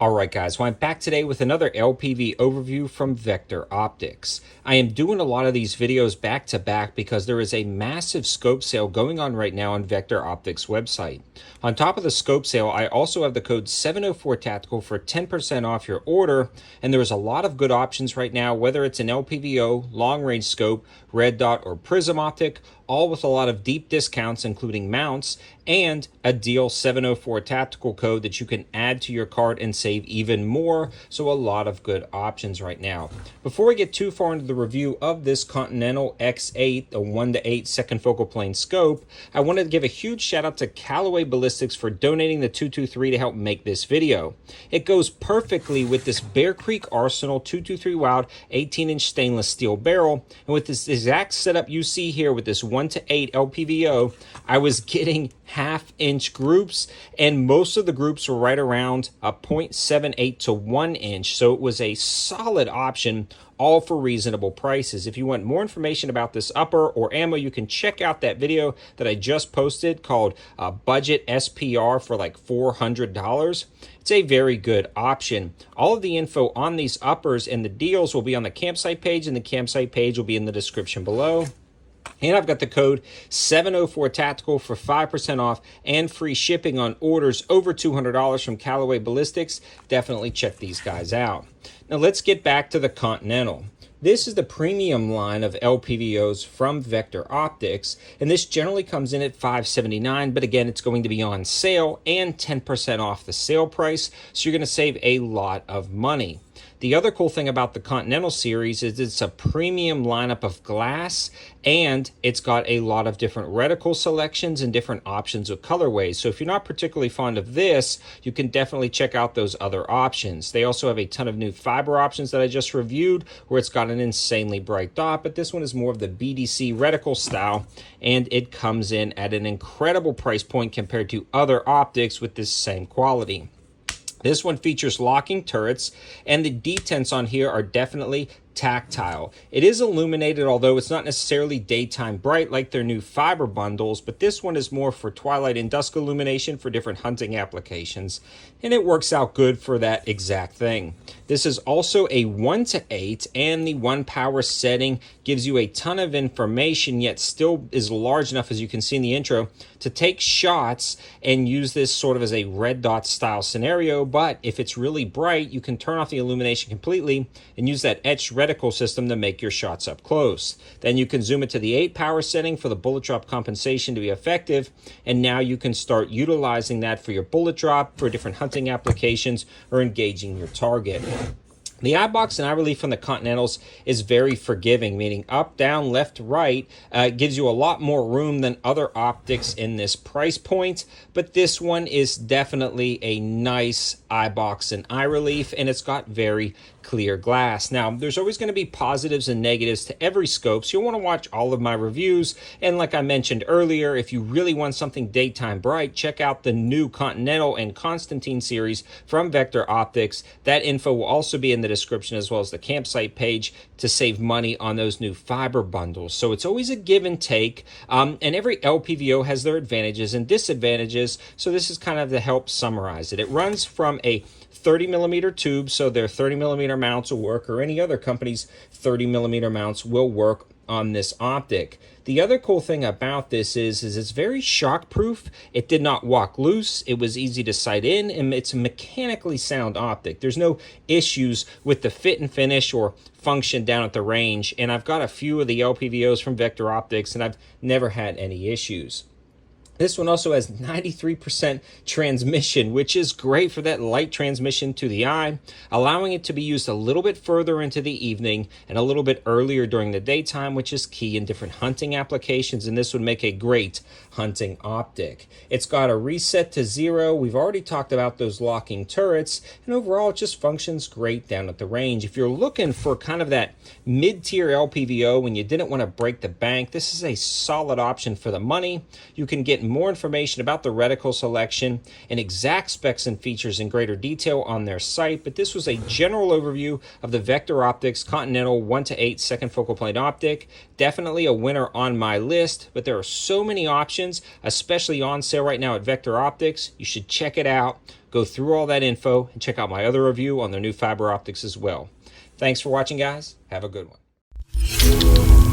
Alright guys, well I'm back today with another LPV overview from Vector Optics. I am doing a lot of these videos back to back because there is a massive scope sale going on right now on Vector Optics website. On top of the scope sale, I also have the code 704TACTICAL for 10% off your order, and there is a lot of good options right now, whether it's an LPVO, long range scope, red dot, or prism optic, all with a lot of deep discounts including mounts and a deal 704 tactical code that you can add to your cart and save even more. So a lot of good options right now. Before we get too far into the review of this Continental X8, a 1-8 second focal plane scope, I wanted to give a huge shout out to Callaway Ballistics for donating the 223 to help make this video. It goes perfectly with this Bear Creek Arsenal 223 Wild 18-inch stainless steel barrel, and with this exact setup you see here with this 1-8 LPVO, I was getting half-inch groups, and most of the groups were right around a 0.78 to 1 inch, so it was a solid option, all for reasonable prices. If you want more information about this upper or ammo, you can check out that video that I just posted called Budget SPR for like $400. It's a very good option. All of the info on these uppers and the deals will be on the campsite page, and the campsite page will be in the description below. And I've got the code 704TACTICAL for 5% off and free shipping on orders over $200 from Callaway Ballistics. Definitely check these guys out. Now let's get back to the Continental. This is the premium line of LPVOs from Vector Optics, and this generally comes in at $579, but again, it's going to be on sale and 10% off the sale price, so you're going to save a lot of money. The other cool thing about the Continental series is it's a premium lineup of glass, and it's got a lot of different reticle selections and different options of colorways. So if you're not particularly fond of this, you can definitely check out those other options. They also have a ton of new fiber options that I just reviewed, where it's got an insanely bright dot, but this one is more of the BDC reticle style, and it comes in at an incredible price point compared to other optics with this same quality. This one features locking turrets, and the detents on here are definitely tactile. It is illuminated, although it's not necessarily daytime bright like their new fiber bundles, but this one is more for twilight and dusk illumination for different hunting applications, and it works out good for that exact thing. This is also a 1-8, and the 1 power setting gives you a ton of information, yet still is large enough, as you can see in the intro, to take shots and use this sort of as a red dot style scenario. But if it's really bright, you can turn off the illumination completely and use that etched reticle system to make your shots up close. Then you can zoom it to the 8 power setting for the bullet drop compensation to be effective, and now you can start utilizing that for your bullet drop, for different hunting applications, or engaging your target. The eye box and eye relief on the Continentals is very forgiving, meaning up, down, left, right. Gives you a lot more room than other optics in this price point, but this one is definitely a nice eye box and eye relief, and it's got very clear glass. Now, there's always going to be positives and negatives to every scope, so you'll want to watch all of my reviews. And like I mentioned earlier, if you really want something daytime bright, check out the new Continental and Constantine series from Vector Optics. That info will also be in the description, as well as the campsite page, to save money on those new fiber bundles. So it's always a give and take, and every LPVO has their advantages and disadvantages, so this is kind of to help summarize it. It runs from a 30mm tube, so their 30mm mounts will work, or any other company's 30mm mounts will work on this optic. The other cool thing about this is it's very shockproof. It did not walk loose. It was easy to sight in, and it's a mechanically sound optic. There's no issues with the fit and finish or function down at the range, and I've got a few of the LPVOs from Vector Optics, and I've never had any issues. This one also has 93% transmission, which is great for that light transmission to the eye, allowing it to be used a little bit further into the evening and a little bit earlier during the daytime, which is key in different hunting applications, and this would make a great hunting optic. It's got a reset to 0. We've already talked about those locking turrets, and overall it just functions great down at the range. If you're looking for kind of that mid-tier LPVO when you didn't want to break the bank, this is a solid option for the money. You can get more information about the reticle selection and exact specs and features in greater detail on their site, but this was a general overview of the Vector Optics Continental 1-8 second focal plane optic. Definitely a winner on my list, but there are so many options, especially on sale right now at Vector Optics. You should check it out. Go through all that info and check out my other review on their new fiber optics as well. Thanks for watching, guys. Have a good one.